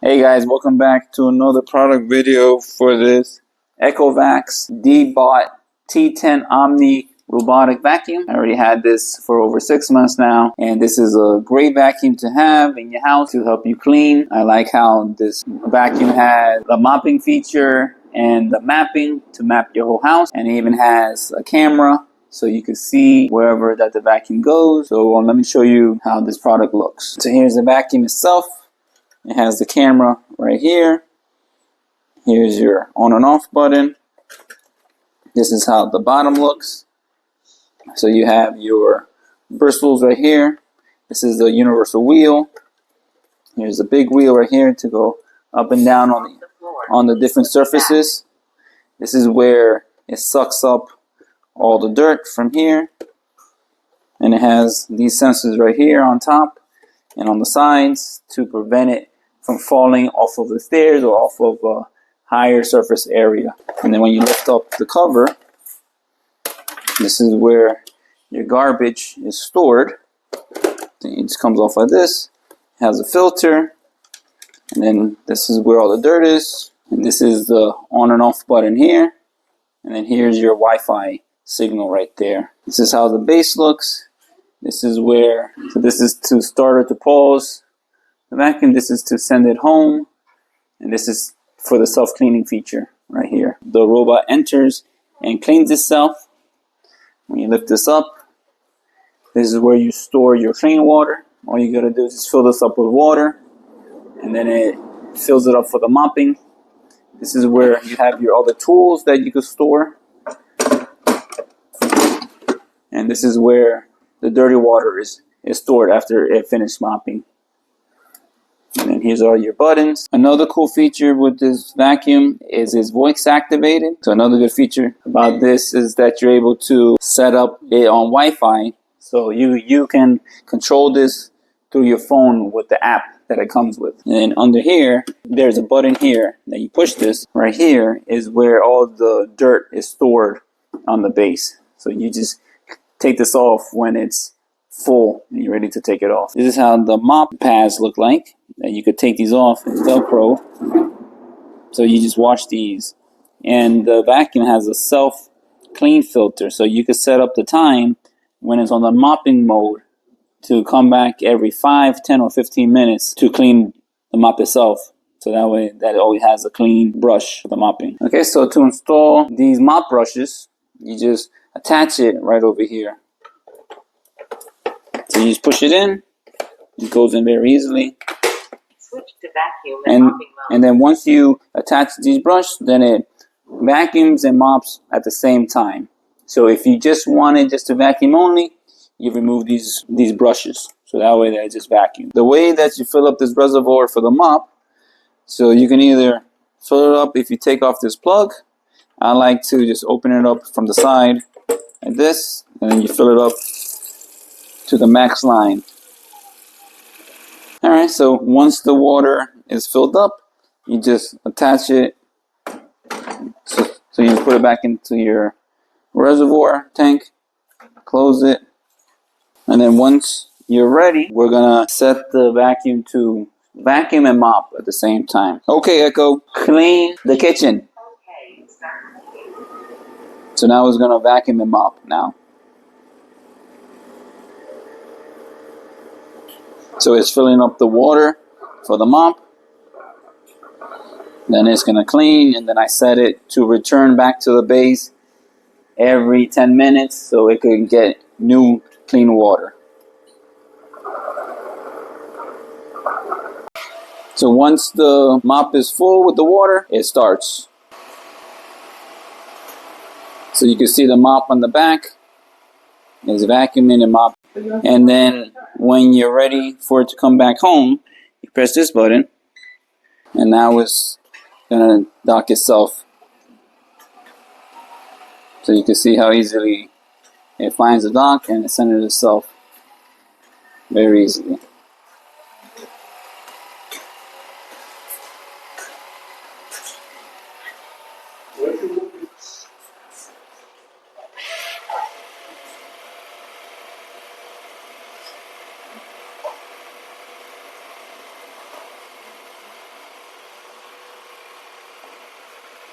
Hey guys, welcome back to another product video for this ECOVACS DEEBOT T10 OMNI robotic vacuum. I already had this for over 6 months now, and this is a great vacuum to have in your house to help you clean. I like how this vacuum has the mopping feature and the mapping to map your whole house, and it even has a camera so you can see wherever that the vacuum goes. So let me show you how this product looks. So here's the vacuum itself. It has the camera right here. Here's your on and off button. This is how the bottom looks. So you have your bristles right here. This is the universal wheel. Here's the big wheel right here to go up and down on the different surfaces. This is where it sucks up all the dirt from here. And it has these sensors right here on top and on the sides to prevent it from falling off of the stairs or off of a higher surface area. And then when you lift up the cover, this is where your garbage is stored. It just comes off like this. It has a filter, and then this is where all the dirt is. And this is the on and off button here. And then here's your Wi-Fi signal right there. This is how the base looks. This is where, so this is to start or to pause the vacuum. This is to send it home. And this is for the self-cleaning feature right here. The robot enters and cleans itself. When you lift this up, this is where you store your clean water. All you gotta do is just fill this up with water, and then it fills it up for the mopping. This is where you have your other tools that you could store. And this is where the dirty water is stored after it finished mopping. And then here's all your buttons. Another cool feature with this vacuum is it's voice activated. So another good feature about this is that you're able to set up it on Wi-Fi. So you can control this through your phone with the app that it comes with. And then under here, there's a button here that you push this. Right here is where all the dirt is stored on the base. So you just take this off when it's full and you're ready to take it off. This is how the mop pads look like. And you could take these off with Velcro. So you just wash these. And the vacuum has a self-clean filter. So you could set up the time when it's on the mopping mode to come back every 5, 10, or 15 minutes to clean the mop itself. So that way that it always has a clean brush for the mopping. Okay, so to install these mop brushes, you just attach it right over here. So you just push it in. It goes in very easily. Switch to vacuum and mopping mode. And then once you attach these brushes, then it vacuums and mops at the same time. So if you just wanted just to vacuum only, you remove these brushes. So that way they just vacuum. The way that you fill up this reservoir for the mop, so you can either fill it up if you take off this plug. I like to just open it up from the side like this, and then you fill it up to the max line. Alright, so once the water is filled up, you just attach it. So you put it back into your reservoir tank, close it, and then once you're ready, we're gonna set the vacuum to vacuum and mop at the same time. Okay, Echo, clean the kitchen. Okay, start. So now it's gonna vacuum and mop now. So it's filling up the water for the mop. Then it's gonna clean, and then I set it to return back to the base every 10 minutes so it can get new clean water. So once the mop is full with the water, it starts. So you can see the mop on the back is vacuuming and mopping. And then when you're ready for it to come back home, you press this button, and now it's gonna dock itself. So you can see how easily it finds the dock and it centers itself very easily.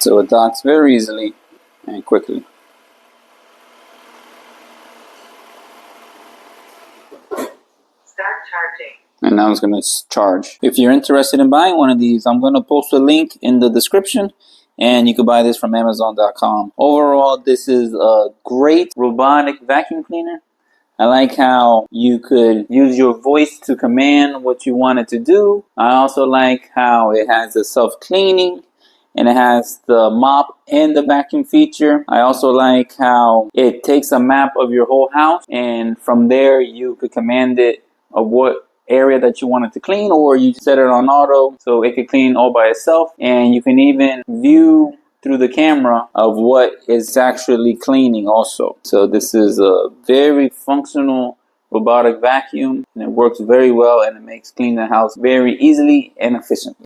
So it docks very easily and quickly. Start charging. And now it's going to charge. If you're interested in buying one of these, I'm going to post a link in the description, and you can buy this from Amazon.com. Overall, this is a great robotic vacuum cleaner. I like how you could use your voice to command what you want it to do. I also like how it has the self-cleaning, and it has the mop and the vacuum feature. I also like how it takes a map of your whole house, and from there you could command it of what area that you want it to clean, or you set it on auto so it could clean all by itself. And you can even view through the camera of what is actually cleaning also. So this is a very functional robotic vacuum, and it works very well, and it makes cleaning the house very easily and efficiently.